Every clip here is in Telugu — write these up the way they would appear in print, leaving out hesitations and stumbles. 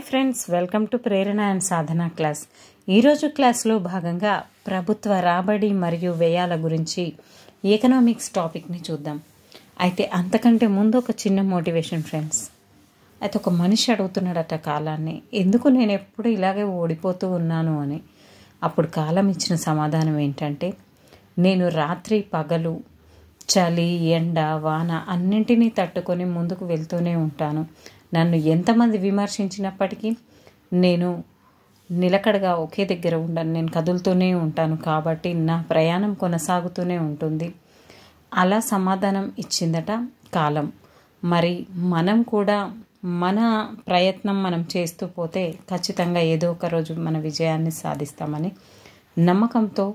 Friends, welcome to Prerana and Sadhana class. ఈరోజు క్లాస్లో భాగంగా ప్రభుత్వ రాబడి మరియు వ్యయాల గురించి ఎకనామిక్స్ టాపిక్ని చూద్దాం. అయితే అంతకంటే ముందు ఒక చిన్న మోటివేషన్ ఫ్రెండ్స్. అయితే ఒక మనిషి అడుగుతున్నాడట కాలాన్ని, ఎందుకు నేను ఎప్పుడు ఇలాగే ఓడిపోతూ ఉన్నాను అని. అప్పుడు కాలం ఇచ్చిన సమాధానం ఏంటంటే, నేను రాత్రి పగలు చలి ఎండ వాన అన్నింటినీ తట్టుకొని ముందుకు వెళ్తూనే ఉంటాను. నన్ను ఎంతమంది విమర్శించినప్పటికీ నేను నిలకడగా ఒకే దగ్గర ఉండను, నేను కదులుతూనే ఉంటాను. కాబట్టి నా ప్రయాణం కొనసాగుతూనే ఉంటుంది. అలా సమాధానం ఇచ్చిందట కాలం. మరి మనం కూడా మన ప్రయత్నం మనం చేస్తూ పోతే ఖచ్చితంగా ఏదో ఒక రోజు మన విజయాన్ని సాధిస్తామని నమ్మకంతో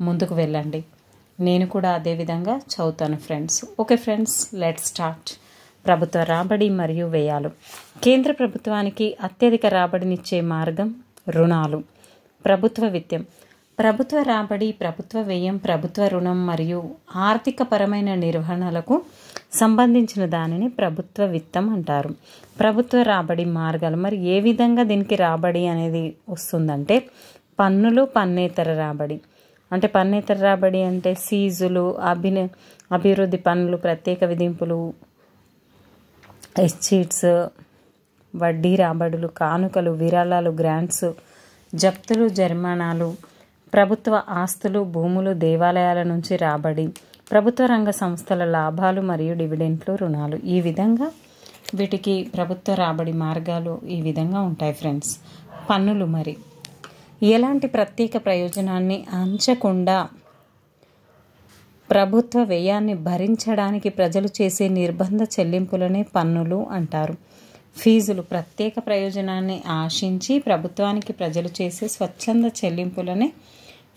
ముందుకు వెళ్ళండి. నేను కూడా అదే విధంగా చదువుతాను friends. Okay friends, let start. ప్రభుత్వ రాబడి మరియు వ్యయాలు. కేంద్ర ప్రభుత్వానికి అత్యధిక రాబడినిచ్చే మార్గం రుణాలు. ప్రభుత్వ విత్తం. ప్రభుత్వ రాబడి, ప్రభుత్వ వ్యయం, ప్రభుత్వ రుణం మరియు ఆర్థికపరమైన నిర్వహణలకు సంబంధించిన దానిని ప్రభుత్వ విత్తం అంటారు. ప్రభుత్వ రాబడి మార్గాలు. మరి ఏ విధంగా దీనికి రాబడి అనేది వస్తుందంటే, పన్నులు, పన్నేతర రాబడి. అంటే పన్నేతర రాబడి అంటే సీజులు, అభివృద్ధి పన్నులు, ప్రత్యేక విధింపులు, ఎస్చీట్స్, వడ్డీ రాబడులు, కానుకలు, విరాళాలు, గ్రాంట్స్, జప్తులు, జరిమానాలు, ప్రభుత్వ ఆస్తులు, భూములు, దేవాలయాల నుంచి రాబడి, ప్రభుత్వ రంగ సంస్థల లాభాలు మరియు డివిడెంట్లు, రుణాలు. ఈ విధంగా వీటికి ప్రభుత్వ రాబడి మార్గాలు ఈ విధంగా ఉంటాయి ఫ్రెండ్స్. పన్నులు. మరి ఎలాంటి ప్రత్యేక ప్రయోజనాన్ని అంచకుండా ప్రభుత్వ వ్యయాన్ని భరించడానికి ప్రజలు చేసే నిర్బంధ చెల్లింపులనే పన్నులు అంటారు. ఫీజులు. ప్రత్యేక ప్రయోజనాన్ని ఆశించి ప్రభుత్వానికి ప్రజలు చేసే స్వచ్ఛంద చెల్లింపులనే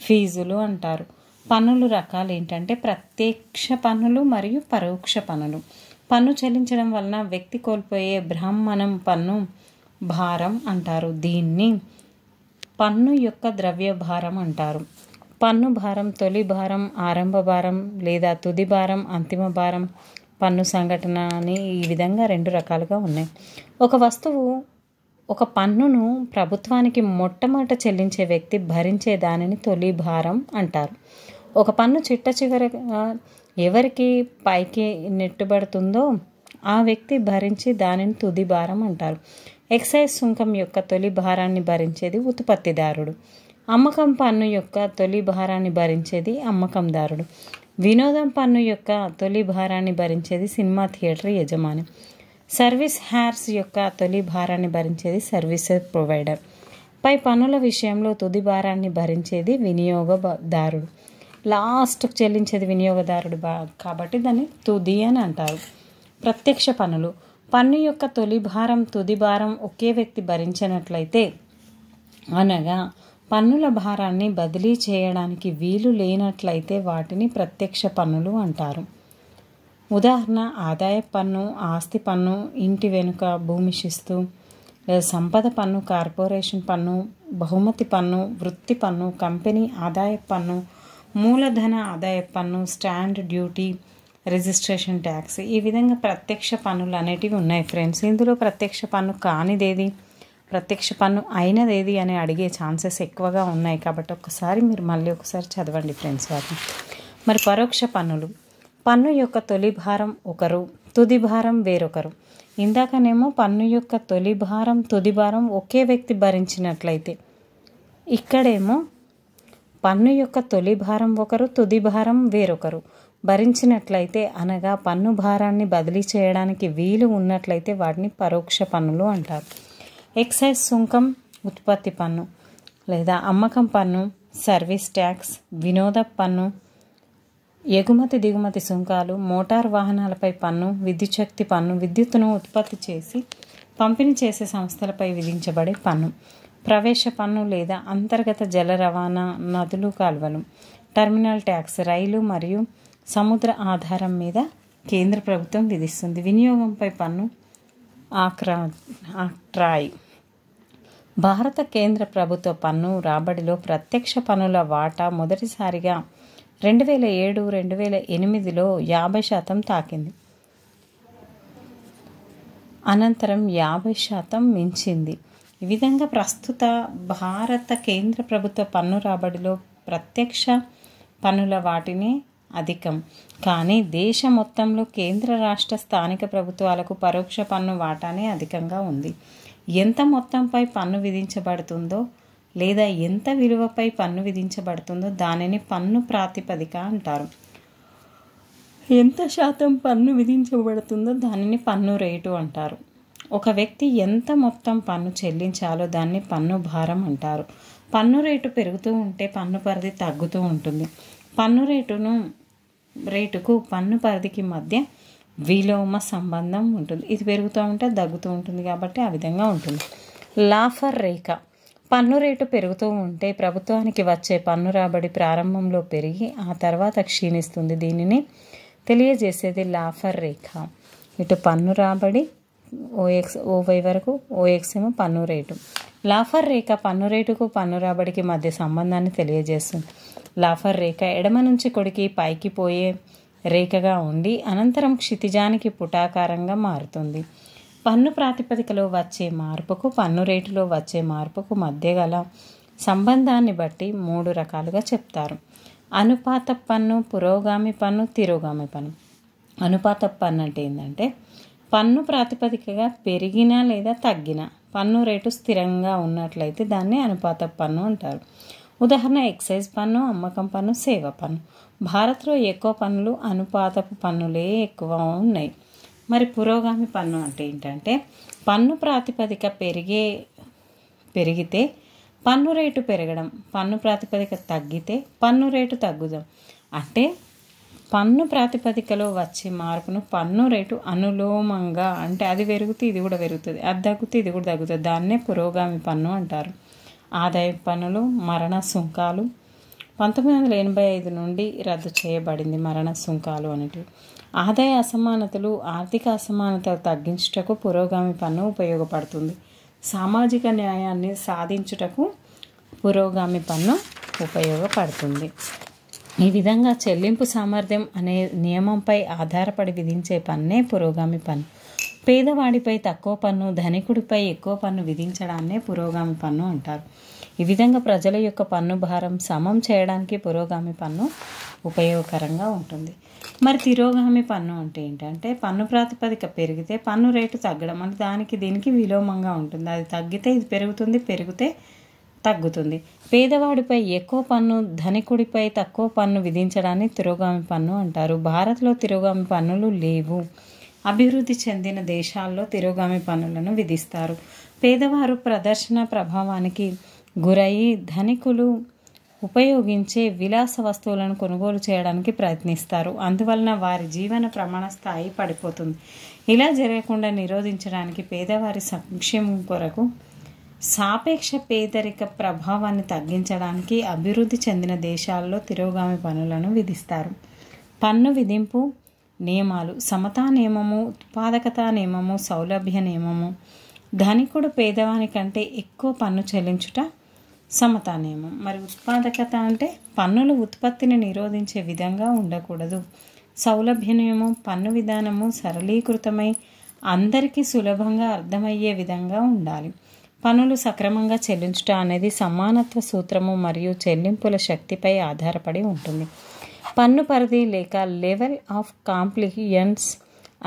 ఫీజులు అంటారు. పన్నులు రకాలు ఏంటంటే, ప్రత్యక్ష పన్నులు మరియు పరోక్ష పన్నులు. పన్ను చెల్లించడం వలన వ్యక్తి కోల్పోయే బ్రాహ్మణం పన్ను భారం అంటారు. దీన్ని పన్ను యొక్క ద్రవ్య భారం అంటారు. పన్ను భారం తొలి భారం, ఆరంభ భారం లేదా తుది భారం, అంతిమ భారం, పన్ను సంఘటన అని ఈ విధంగా రెండు రకాలుగా ఉన్నాయి. ఒక వస్తువు ఒక పన్నును ప్రభుత్వానికి మొట్టమొదట చెల్లించే వ్యక్తి భరించే దానిని తొలి భారం అంటారు. ఒక పన్ను చిట్ట చివరగా ఎవరికి పైకి నెట్టుబడుతుందో ఆ వ్యక్తి భరించి దానిని తుది భారం అంటారు. ఎక్సైజ్ సుంకం యొక్క తొలి భారాన్ని భరించేది ఉత్పత్తిదారుడు. అమ్మకం పన్ను యొక్క తొలి భారాన్ని భరించేది అమ్మకందారుడు. వినోదం పన్ను యొక్క తొలి భారాన్ని భరించేది సినిమా థియేటర్ యజమాని. సర్వీస్ హ్యార్స్ యొక్క తొలి భారాన్ని భరించేది సర్వీసెస్ ప్రొవైడర్. పై పన్నుల విషయంలో తుది భారాన్ని భరించేది వినియోగదారుడు. లాస్ట్కు చెల్లించేది వినియోగదారుడు కాబట్టి దాన్ని తుది అని అంటారు. ప్రత్యక్ష పన్నులు. పన్ను యొక్క తొలి భారం, తుది భారం ఒకే వ్యక్తి భరించినట్లయితే, అనగా పన్నుల భారాన్ని బదిలీ చేయడానికి వీలు లేనట్లయితే వాటిని ప్రత్యక్ష పన్నులు అంటారు. ఉదాహరణ, ఆదాయ పన్ను, ఆస్తి పన్ను, ఇంటి వెనుక భూమి శిస్తు, లేదా సంపద పన్ను, కార్పొరేషన్ పన్ను, బహుమతి పన్ను, వృత్తి పన్ను, కంపెనీ ఆదాయ పన్ను, మూలధన ఆదాయ పన్ను, స్టాండ్ డ్యూటీ, రిజిస్ట్రేషన్ ట్యాక్స్. ఈ విధంగా ప్రత్యక్ష పన్నులు అనేటివి ఉన్నాయి ఫ్రెండ్స్. ఇందులో ప్రత్యక్ష పన్ను కానిదేది, ప్రత్యక్ష పన్ను అయినదేది అని అడిగే ఛాన్సెస్ ఎక్కువగా ఉన్నాయి. కాబట్టి మీరు మళ్ళీ ఒకసారి చదవండి ఫ్రెండ్స్ వాటిని. మరి పరోక్ష పన్నులు. పన్ను యొక్క తొలి భారం ఒకరు, తుది భారం వేరొకరు. ఇందాకనేమో పన్ను యొక్క తొలి భారం, తుది భారం ఒకే వ్యక్తి భరించినట్లయితే, ఇక్కడేమో పన్ను యొక్క తొలి భారం ఒకరు, తుది భారం వేరొకరు భరించినట్లయితే, అనగా పన్ను భారాన్ని బదిలీ చేయడానికి వీలు ఉన్నట్లయితే వాటిని పరోక్ష పన్నులు అంటారు. ఎక్సైజ్ సుంకం, ఉత్పత్తి పన్ను లేదా అమ్మకం పన్ను, సర్వీస్ ట్యాక్స్, వినోద పన్ను, ఎగుమతి దిగుమతి సుంకాలు, మోటార్ వాహనాలపై పన్ను, విద్యుత్ శక్తి పన్ను, విద్యుత్తును ఉత్పత్తి చేసి పంపిణీ చేసే సంస్థలపై విధించబడే పన్ను, ప్రవేశ పన్ను లేదా అంతర్గత జల రవాణా, నదులు, కాలువలు, టెర్మినల్ ట్యాక్స్, రైలు మరియు సముద్ర ఆధారం మీద కేంద్ర ప్రభుత్వం విధిస్తుంది. వినియోగంపై పన్ను, ఆక్ట్రాయ్. భారత కేంద్ర ప్రభుత్వ పన్ను రాబడిలో ప్రత్యక్ష పన్నుల వాటా మొదటిసారిగా 2007-2008లో 50% తాకింది. అనంతరం 50% మించింది. ఈ విధంగా ప్రస్తుత భారత కేంద్ర ప్రభుత్వ పన్ను రాబడిలో ప్రత్యక్ష పన్నుల వాటిని అధికం, కానీ దేశ మొత్తంలో కేంద్ర రాష్ట్ర స్థానిక ప్రభుత్వాలకు పరోక్ష పన్ను వాటానే అధికంగా ఉంది. ఎంత మొత్తంపై పన్ను విధించబడుతుందో లేదా ఎంత విలువపై పన్ను విధించబడుతుందో దానిని పన్ను ప్రాతిపదిక అంటారు. ఎంత శాతం పన్ను విధించబడుతుందో దానిని పన్ను రేటు అంటారు. ఒక వ్యక్తి ఎంత మొత్తం పన్ను చెల్లించాలో దాన్ని పన్ను భారం అంటారు. పన్ను రేటు పెరుగుతూ ఉంటే పన్ను పరిధి తగ్గుతూ ఉంటుంది. పన్ను రేటుకు పన్ను పరిధికి మధ్య విలోమ సంబంధం ఉంటుంది. ఇది పెరుగుతూ ఉంటే తగ్గుతూ ఉంటుంది కాబట్టి ఆ విధంగా ఉంటుంది. లాఫర్ రేఖ. పన్ను రేటు పెరుగుతూ ఉంటే ప్రభుత్వానికి వచ్చే పన్ను రాబడి ప్రారంభంలో పెరిగి ఆ తర్వాత క్షీణిస్తుంది. దీనిని తెలియజేసేది లాఫర్ రేఖ. ఇటు పన్ను రాబడి ఓవై వరకు, ఓఎక్స్ ఏమో పన్ను రేటు. లాఫర్ రేఖ పన్ను రేటుకు పన్ను రాబడికి మధ్య సంబంధాన్ని తెలియజేస్తుంది. లాఫర్ రేఖ ఎడమ నుంచి కుడికి పైకి పోయే రేఖగా ఉండి అనంతరం క్షితిజానికి పుటాకారంగా మారుతుంది. పన్ను ప్రాతిపదికలో వచ్చే మార్పుకు పన్ను రేటులో వచ్చే మార్పుకు మధ్య గల సంబంధాన్ని బట్టి 3 రకాలుగా చెప్తారు. అనుపాత పన్ను, పురోగామి పన్ను, తిరోగామి పన్ను. అనుపాత పన్ను అంటే ఏంటంటే పన్ను ప్రాతిపదికగా పెరిగినా లేదా తగ్గిన పన్ను రేటు స్థిరంగా ఉన్నట్లయితే దాన్ని అనుపాత పన్ను అంటారు. ఉదాహరణ ఎక్సైజ్ పన్ను, అమ్మకం పన్ను, సేవ పన్ను. భారత్లో ఎక్కువ పన్నులు అనుపాతపు పన్నులే ఎక్కువ ఉన్నాయి. మరి పురోగామి పన్ను అంటే ఏంటంటే పన్ను ప్రాతిపదిక పెరిగితే పన్ను రేటు పెరగడం, పన్ను ప్రాతిపదిక తగ్గితే పన్ను రేటు తగ్గుదాం. అంటే పన్ను ప్రాతిపదికలో వచ్చే మార్పును పన్ను రేటు అనులోమంగా, అంటే అది పెరిగితే ఇది కూడా పెరుగుతుంది, అది తగ్గితే ఇది కూడా తగ్గుతుంది. దాన్నే పురోగామి పన్ను అంటారు. ఆదాయ పన్నులు, మరణ సుంకాలు 1985 నుండి రద్దు చేయబడింది. మరణ సుంకాలు అనేటివి ఆదాయ అసమానతలు, ఆర్థిక అసమానతలు తగ్గించుటకు పురోగామి పన్ను ఉపయోగపడుతుంది. సామాజిక న్యాయాన్ని సాధించుటకు పురోగామి పన్ను ఉపయోగపడుతుంది. ఈ విధంగా చెల్లింపు సామర్థ్యం అనే నియమంపై ఆధారపడి విధించే పన్నే పురోగామి పన్ను. పేదవాడిపై తక్కువ పన్ను, ధనికుడిపై ఎక్కువ పన్ను విధించడాన్నే పురోగామి పన్ను అంటారు. ఈ విధంగా ప్రజల యొక్క పన్ను భారం సమం చేయడానికి పురోగామి పన్ను ఉపయోగకరంగా ఉంటుంది. మరి తిరోగామి పన్ను అంటే ఏంటంటే పన్ను ప్రాతిపదిక పెరిగితే పన్ను రేటు తగ్గడం, అంటే దానికి దీనికి విలోమంగా ఉంటుంది. అది తగ్గితే ఇది పెరుగుతుంది, పెరిగితే తగ్గుతుంది. పేదవాడిపై ఎక్కువ పన్ను, ధనికుడిపై తక్కువ పన్ను విధించడాన్ని తిరోగామి పన్ను అంటారు. భారత్లో తిరోగామి పన్నులు లేవు. అభివృద్ధి చెందిన దేశాల్లో తిరోగామి పన్నులను విధిస్తారు. పేదవారు ప్రదర్శన ప్రభావానికి గురయ్యి ధనికులు ఉపయోగించే విలాస వస్తువులను కొనుగోలు చేయడానికి ప్రయత్నిస్తారు. అందువలన వారి జీవన ప్రమాణ స్థాయి పడిపోతుంది. ఇలా జరగకుండా నిరోధించడానికి పేదవారి సంక్షేమం కొరకు సాపేక్ష పేదరిక ప్రభావాన్ని తగ్గించడానికి అభివృద్ధి చెందిన దేశాల్లో తిరోగామి పన్నులను విధిస్తారు. పన్ను విధింపు నియమాలు: సమతా నియమము, ఉత్పాదకత నియమము, సౌలభ్య నియమము. ధనికుడు పేదవాని కంటే ఎక్కువ పన్ను చెల్లించుట సమతా నియమం. మరి ఉత్పాదకత అంటే పన్నులు ఉత్పత్తిని నిరోధించే విధంగా ఉండకూడదు. సౌలభ్య నియమం పన్ను విధానము సరళీకృతమై అందరికీ సులభంగా అర్థమయ్యే విధంగా ఉండాలి. పన్నులు సక్రమంగా చెల్లించుట అనేది సమానత్వ సూత్రము మరియు చెల్లింపుల శక్తిపై ఆధారపడి ఉంటుంది. పన్ను పరిధి లేక లెవెల్ ఆఫ్ కాంప్లియన్స్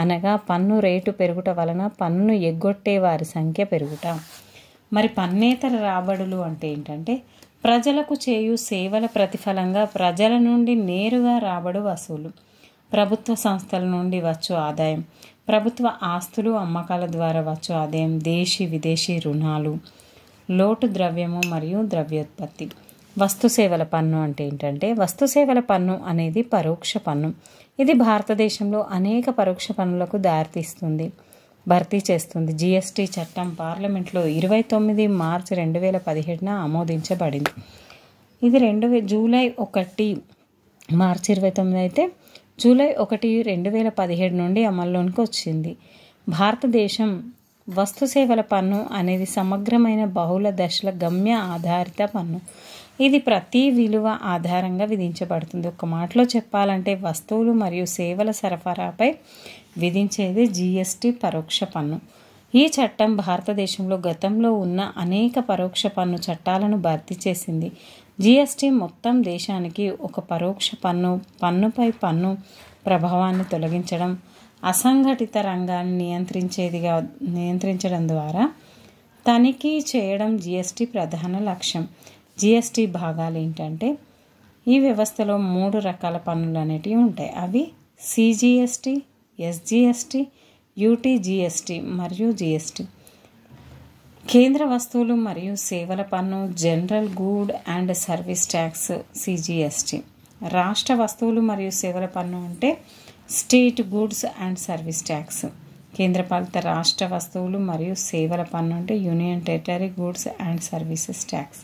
అనగా పన్ను రేటు పెరుగుట వలన పన్నును ఎగ్గొట్టే వారి సంఖ్య పెరుగుట. మరి పన్నేతర రాబడులు అంటే ఏంటంటే ప్రజలకు చేయు సేవల ప్రతిఫలంగా ప్రజల నుండి నేరుగా రాబడు వసూలు, ప్రభుత్వ సంస్థల నుండి వచ్చు ఆదాయం, ప్రభుత్వ ఆస్తులు అమ్మకాల ద్వారా వచ్చు ఆదాయం, దేశీ విదేశీ రుణాలు, లోటు ద్రవ్యము మరియు ద్రవ్యోత్పత్తి. వస్తు సేవల పన్ను అంటే ఏంటంటే వస్తు సేవల పన్ను అనేది పరోక్ష పన్ను. ఇది భారతదేశంలో అనేక పరోక్ష పన్నులకు భర్తీ చేస్తుంది. జిఎస్టీ చట్టం పార్లమెంట్లో 29 మార్చి 2017 ఆమోదించబడింది. ఇది జూలై 1 మార్చి 29 అయితే జూలై 1, 2017 నుండి అమల్లోనికి వచ్చింది. భారతదేశం వస్తు సేవల పన్ను అనేది సమగ్రమైన బహుళ దశల గమ్య ఆధారిత పన్ను. ఇది ప్రతి విలువ ఆధారంగా విధించబడుతుంది. ఒక మాటలో చెప్పాలంటే వస్తువులు మరియు సేవల సరఫరాపై విధించేది జిఎస్టీ పరోక్ష పన్ను. ఈ చట్టం భారతదేశంలో గతంలో ఉన్న అనేక పరోక్ష పన్ను చట్టాలను భర్తీ చేసింది. జిఎస్టి మొత్తం దేశానికి ఒక పరోక్ష పన్నుపై పన్ను ప్రభావాన్ని తొలగించడం, అసంఘటిత రంగాన్ని నియంత్రించడం ద్వారా తనిఖీ చేయడం జిఎస్టి ప్రధాన లక్ష్యం. జిఎస్టి భాగాలు ఏంటంటే, ఈ వ్యవస్థలో 3 రకాల పన్నులు అనేటివి ఉంటాయి. అవి సిజిఎస్టి, ఎస్జిఎస్టి, యూటీజిఎస్టి మరియు జిఎస్టి. కేంద్ర వస్తువులు మరియు సేవల పన్ను, general good and service tax CGST. రాష్ట్ర వస్తువులు మరియు సేవల పన్ను అంటే state goods and service tax. కేంద్రపాలిత రాష్ట్ర వస్తువులు మరియు సేవల పన్ను అంటే union territory goods and services tax.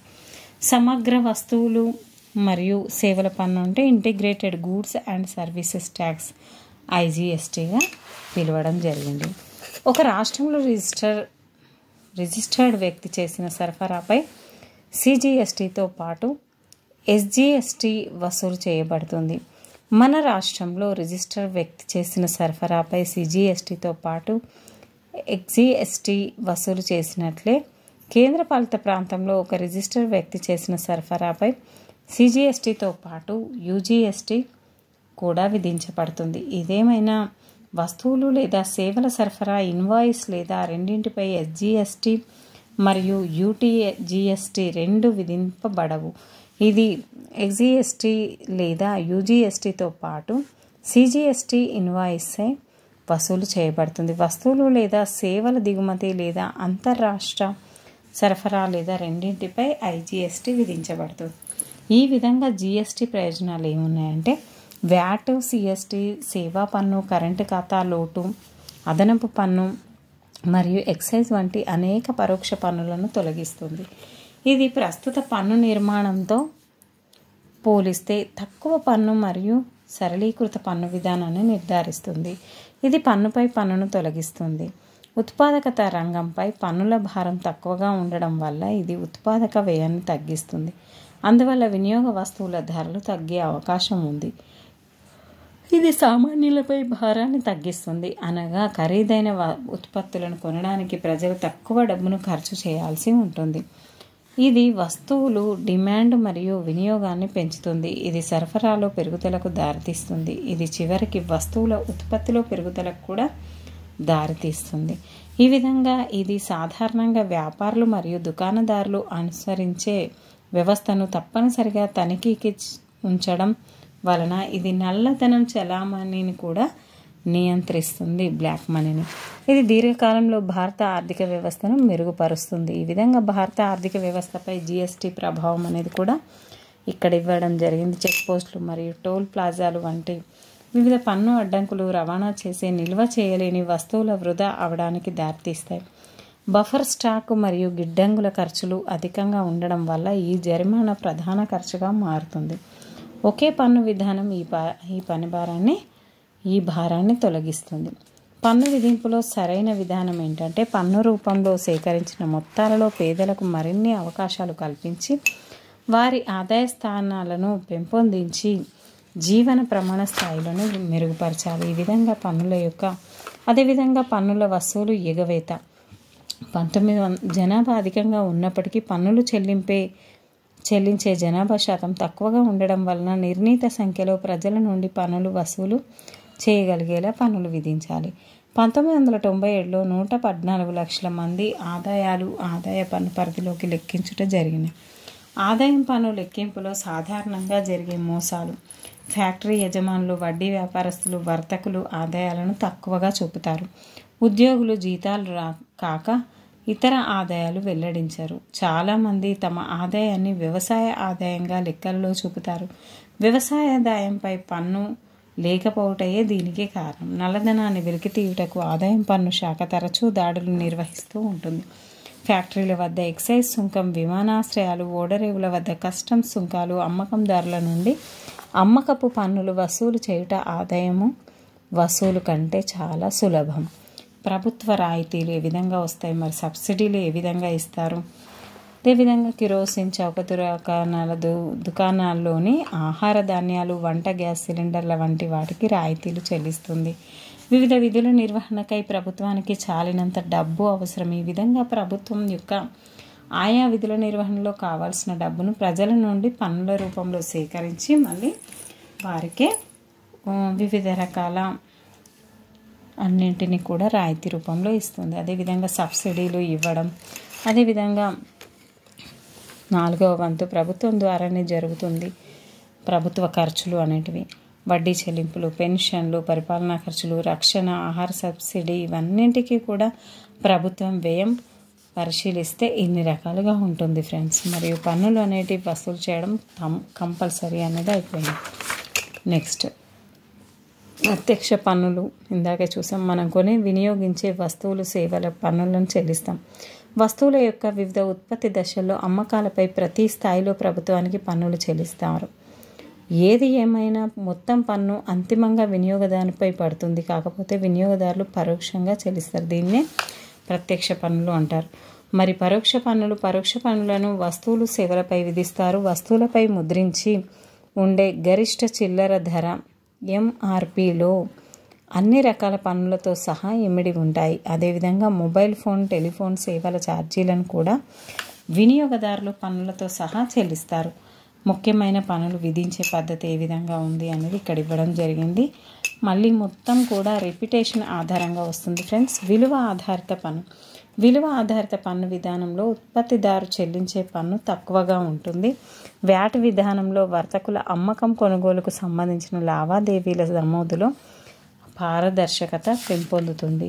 సమగ్ర వస్తువులు మరియు సేవల పన్ను అంటే integrated goods and services tax ఐజిఎస్టీగా పిలవడం జరిగింది. ఒక రాష్ట్రంలో రిజిస్టర్డ్ వ్యక్తి చేసిన సరఫరాపై సిజిఎస్టీతో పాటు ఎస్జిఎస్టీ వసూలు చేయబడుతుంది. మన రాష్ట్రంలో రిజిస్టర్డ్ వ్యక్తి చేసిన సరఫరాపై సిజిఎస్టీతో పాటు ఎస్జిఎస్టీ వసూలు చేసినట్లే కేంద్రపాలిత ప్రాంతంలో ఒక రిజిస్టర్డ్ వ్యక్తి చేసిన సరఫరాపై సిజిఎస్టీతో పాటు యూజిఎస్టీ కూడా విధించబడుతుంది. ఇదేమైనా వస్తువులు లేదా సేవల సరఫరా ఇన్వాయిస్ లేదా రెండింటిపై ఎస్జిఎస్టీ మరియు యూటీజిఎస్టీ 2 విధింపబడవు. ఇది ఎస్జిఎస్టీ లేదా యూజిఎస్టీతో పాటు సిజిఎస్టీ ఇన్వాయిస్పై వసూలు చేయబడుతుంది. వస్తువులు లేదా సేవల దిగుమతి లేదా అంతర్రాష్ట్ర సరఫరా లేదా రెండింటిపై ఐజిఎస్టీ విధించబడుతుంది. ఈ విధంగా జిఎస్టీ ప్రయోజనాలు ఏమున్నాయంటే, వ్యాట్, సిఎస్టీ, సేవా పన్ను, కరెంటు ఖాతా లోటు, అదనపు పన్ను మరియు ఎక్సైజ్ వంటి అనేక పరోక్ష పన్నులను తొలగిస్తుంది. ఇది ప్రస్తుత పన్ను నిర్మాణంతో పోలిస్తే తక్కువ పన్ను మరియు సరళీకృత పన్ను విధానాన్ని నిర్ధారిస్తుంది. ఇది పన్నుపై పన్నును తొలగిస్తుంది. ఉత్పాదకత రంగంపై పన్నుల భారం తక్కువగా ఉండడం వల్ల ఇది ఉత్పాదక వ్యయాన్ని తగ్గిస్తుంది. అందువల్ల వినియోగ వస్తువుల ధరలు తగ్గే అవకాశం ఉంది. ఇది సామాన్యులపై భారాన్ని తగ్గిస్తుంది. అనగా ఖరీదైన ఉత్పత్తులను కొనడానికి ప్రజలు తక్కువ డబ్బును ఖర్చు చేయాల్సి ఉంటుంది. ఇది వస్తువులు డిమాండ్ మరియు వినియోగాన్ని పెంచుతుంది. ఇది సరఫరాలో పెరుగుదలకు దారితీస్తుంది. ఇది చివరికి వస్తువుల ఉత్పత్తిలో పెరుగుదలకు కూడా దారితీస్తుంది. ఈ విధంగా ఇది సాధారణంగా వ్యాపారులు మరియు దుకాణదారులు అనుసరించే వ్యవస్థను తప్పనిసరిగా తనిఖీకి ఉంచడం వలన ఇది నల్లధనం చలామణిని కూడా నియంత్రిస్తుంది, బ్లాక్ మనీని. ఇది దీర్ఘకాలంలో భారత ఆర్థిక వ్యవస్థను మెరుగుపరుస్తుంది. ఈ విధంగా భారత ఆర్థిక వ్యవస్థపై జిఎస్టీ ప్రభావం అనేది కూడా ఇక్కడ ఇవ్వడం జరిగింది. చెక్ పోస్టులు మరియు టోల్ ప్లాజాలు వంటి వివిధ పన్ను అడ్డంకులు రవాణా చేసే నిల్వ చేయలేని వస్తువుల వృధా అవడానికి దారితీస్తాయి. బఫర్ స్టాక్ మరియు గిడ్డంగుల ఖర్చులు అధికంగా ఉండడం వల్ల ఈ జరిమానా ప్రధాన ఖర్చుగా మారుతుంది. ఒకే పన్ను విధానం ఈ భారాన్ని తొలగిస్తుంది. పన్ను విధింపులో సరైన విధానం ఏంటంటే, పన్ను రూపంలో సేకరించిన మొత్తాలలో పేదలకు మరిన్ని అవకాశాలు కల్పించి వారి ఆదాయ స్థానాలను పెంపొందించి జీవన ప్రమాణ స్థాయిలను మెరుగుపరచాలి. ఈ విధంగా అదేవిధంగా పన్నుల వసూలు ఎగవేత. 1900 జనాభా అధికంగా ఉన్నప్పటికీ పన్నులు చెల్లించే జనాభా శాతం తక్కువగా ఉండడం వలన నిర్ణీత సంఖ్యలో ప్రజల నుండి పన్నులు వసూలు చేయగలిగేలా పన్నులు విధించాలి. 1997లో 114 లక్షల మంది ఆదాయ పన్ను పరిధిలోకి లెక్కించుట జరిగింది. ఆదాయం పన్ను లెక్కింపులో సాధారణంగా జరిగే మోసాలు. ఫ్యాక్టరీ యజమానులు, వడ్డీ వ్యాపారస్తులు, వర్తకులు ఆదాయాలను తక్కువగా చూపుతారు. ఉద్యోగులు జీతాలు కాక ఇతర ఆదాయాలు వెల్లడించరు. చాలామంది తమ ఆదాయాన్ని వ్యవసాయ ఆదాయంగా లెక్కలలో చూపుతారు. వ్యవసాయ ఆదాయంపై పన్ను లేకపోవటయే దీనికి కారణం. నల్లధనాన్ని వెలికితీయుటకు ఆదాయం పన్ను శాఖ తరచూ దాడులు నిర్వహిస్తూ ఉంటుంది. ఫ్యాక్టరీల వద్ద ఎక్సైజ్ సుంకం, విమానాశ్రయాలు, ఓడరేవుల వద్ద కస్టమ్స్ సుంకాలు, అమ్మకందారుల నుండి అమ్మకపు పన్నులు వసూలు చేయుట ఆదాయము వసూలు కంటే చాలా సులభం. ప్రభుత్వ రాయితీలు ఏ విధంగా వస్తాయి, మరి సబ్సిడీలు ఏ విధంగా ఇస్తారు? అదేవిధంగా కిరోసిన్, చౌక దుకాణాల్లోని ఆహార ధాన్యాలు, వంట గ్యాస్ సిలిండర్ల వంటి వాటికి రాయితీలు చెల్లిస్తుంది. వివిధ విధుల నిర్వహణకై ప్రభుత్వానికి చాలినంత డబ్బు అవసరం. ఈ విధంగా ప్రభుత్వం యొక్క ఆయా విధుల నిర్వహణలో కావాల్సిన డబ్బును ప్రజల నుండి పన్నుల రూపంలో సేకరించి మళ్ళీ వారికే వివిధ రకాల అన్నింటినీ కూడా రాయితీ రూపంలో ఇస్తుంది. అదేవిధంగా సబ్సిడీలు ఇవ్వడం, అదేవిధంగా 4వ వంతు ప్రభుత్వం ద్వారానే జరుగుతుంది. ప్రభుత్వ ఖర్చులు అనేటివి, వడ్డీ చెల్లింపులు, పెన్షన్లు, పరిపాలనా ఖర్చులు, రక్షణ, ఆహార సబ్సిడీ, ఇవన్నింటికీ కూడా ప్రభుత్వం వ్యయం పరిశీలిస్తే ఇన్ని రకాలుగా ఉంటుంది ఫ్రెండ్స్. మరియు పన్నులు అనేటివి వసూలు చేయడం కంపల్సరీ అనేది అయిపోయింది. నెక్స్ట్ ప్రత్యక్ష పన్నులు. ఇందాకే చూసాం, మనం కొని వినియోగించే వస్తువులు సేవల పన్నులను చెల్లిస్తాం. వస్తువుల యొక్క వివిధ ఉత్పత్తి దశల్లో అమ్మకాలపై ప్రతి స్థాయిలో ప్రభుత్వానికి పన్నులు చెల్లిస్తారు. ఏది ఏమైనా మొత్తం పన్ను అంతిమంగా వినియోగదారునిపై పడుతుంది. కాకపోతే వినియోగదారులు పరోక్షంగా చెల్లిస్తారు. దీన్నే ప్రత్యక్ష పన్నులు అంటారు. మరి పరోక్ష పన్నులను వస్తువులు సేవలపై విధిస్తారు. వస్తువులపై ముద్రించి ఉండే గరిష్ట చిల్లర ధర ఎంఆర్పిలో అన్ని రకాల పన్నులతో సహా ఇమిడి ఉంటాయి. అదేవిధంగా మొబైల్ ఫోన్, టెలిఫోన్ సేవల ఛార్జీలను కూడా వినియోగదారులు పన్నులతో సహా చెల్లిస్తారు. ముఖ్యమైన పన్నులు విధించే పద్ధతి ఏ విధంగా ఉంది అనేది ఇక్కడ ఇవ్వడం జరిగింది. మళ్ళీ మొత్తం కూడా రిపిటేషన్ ఆధారంగా వస్తుంది ఫ్రెండ్స్. విలువ ఆధారిత పన్ను. విలువ ఆధారిత పన్ను విధానంలో ఉత్పత్తిదారు చెల్లించే పన్ను తక్కువగా ఉంటుంది. వ్యాట్ విధానంలో వర్తకుల అమ్మకం, కొనుగోలుకు సంబంధించిన లావాదేవీల నమోదులో పారదర్శకత పెంపొందుతుంది.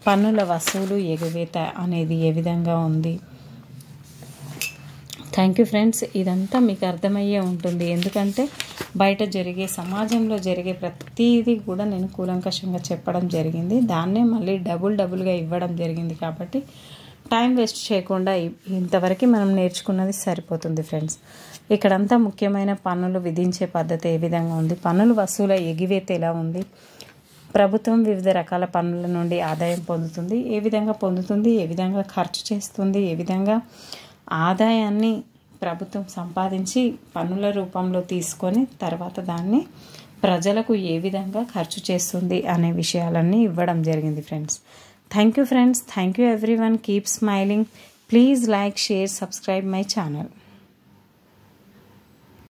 పన్నుల వసూలు ఎగవేత అనేది ఏ విధంగా ఉంది. Thank you friends. ఇదంతా మీకు అర్థమయ్యే ఉంటుంది. ఎందుకంటే బయట జరిగే, సమాజంలో జరిగే ప్రతిదీ కూడా నేను కూలంకషంగా చెప్పడం జరిగింది. దాన్నే మళ్ళీ డబుల్గా ఇవ్వడం జరిగింది. కాబట్టి టైం వేస్ట్ చేయకుండా ఇంతవరకు మనం నేర్చుకున్నది సరిపోతుంది ఫ్రెండ్స్. ఇక్కడంతా ముఖ్యమైన పన్నులు విధించే పద్ధతి ఏ విధంగా ఉంది, పన్నుల వసూల ఎగివేత ఎలా ఉంది, ప్రభుత్వం వివిధ రకాల పన్నుల నుండి ఆదాయం పొందుతుంది, ఏ విధంగా పొందుతుంది, ఏ విధంగా ఖర్చు చేస్తుంది, ఏ విధంగా ఆదాయాన్ని ప్రభుత్వం సంపాదించి పన్నుల రూపంలో తీసుకొని తర్వాత దాన్ని ప్రజలకు ఏ విధంగా ఖర్చు చేస్తుంది అనే విషయాలన్నీ ఇవ్వడం జరిగింది friends. Thank you friends. Thank you everyone. Keep smiling. Please like, share, subscribe my channel.